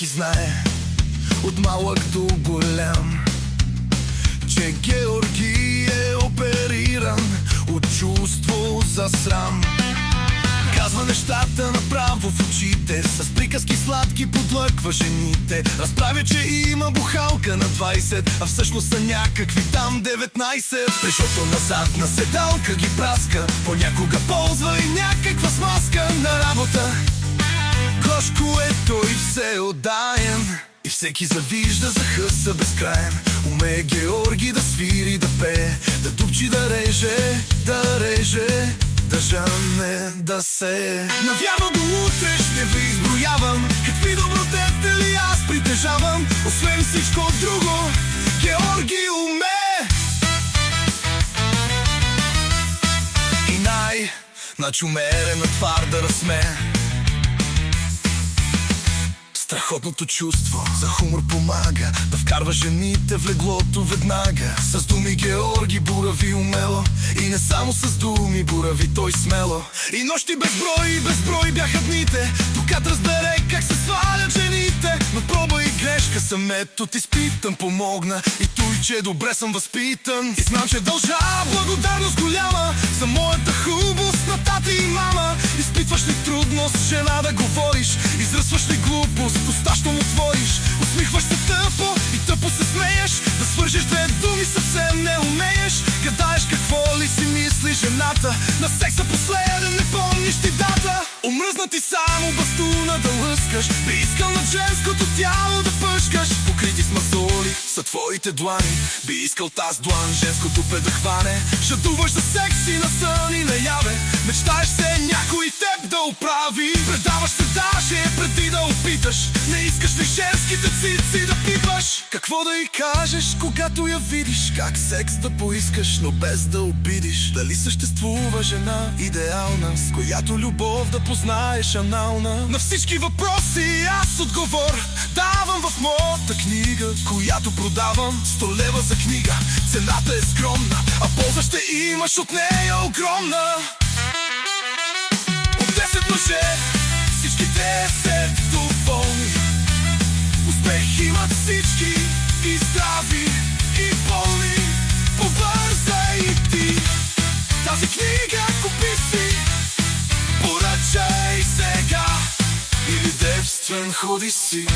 Всеки знае, от малък до голям, че Георги е опериран от чувство за срам. Казва нещата направо в очите, с приказки сладки подлъква жените. Разправя, че има бухалка на 20, а всъщност са някакви там 19. Пришото назад на седалка ги праска, понякога ползва и някаква смазка. На работа Гошко е той все отдаен и всеки завижда за хъса безкраен. Умее Георги да свири, да пее, да дупчи, да реже, да жъне, да се. Навярно до утре ще ви изброявам какви добродетели аз притежавам. Освен всичко друго, Георги умее и най-начумерена твар да разсмее. Страхотното чувство за хумор помага да вкарва жените в леглото веднага. С думи Георги бурави умело, и не само с думи бурави той смело. И нощи безброй бяха дните, докато разбере как се свалят жените. Но проба и грешка съм метод изпитан, помогна и той, че добре съм възпитан. И знам, че дължа благодарност голяма за моята хубост на тата и мама. Изпитваш ли трудност жена да говориш, изръсваш ли глупост, уста що му твориш, усмихваш се тъпо и тъпо се смееш. Да свържеш две думи съвсем не умееш. Гадаеш какво ли си мисли жената, на секса последен не помниш ти дата. Омръзна ти само бастуна да лъскаш, би искал на женското тяло да пъшкаш. Покрити с мазоли са твоите длани, би искал таз длан женското пе да хване. Жадуваш за секси на сън и наяве, мечтаеш се някой теб да оправи. Предаваш се даже преди да опиташ, не искаш ли женските цици да пипаш? Какво да й кажеш, когато я видиш? Как секс да поискаш, но без да обидиш? Дали съществува жена идеална, с която любов да познаеш анална? На всички въпроси аз отговор давам в моята книга, която продавам 100 лева за книга. Цената е скромна, а полза ще имаш от нея огромна. От 10 мъже всичките се доволни, успех имат всички, и здрави, и болни. Побързай и ти, тази книга купи си, поръчай сега или девствен ходи си.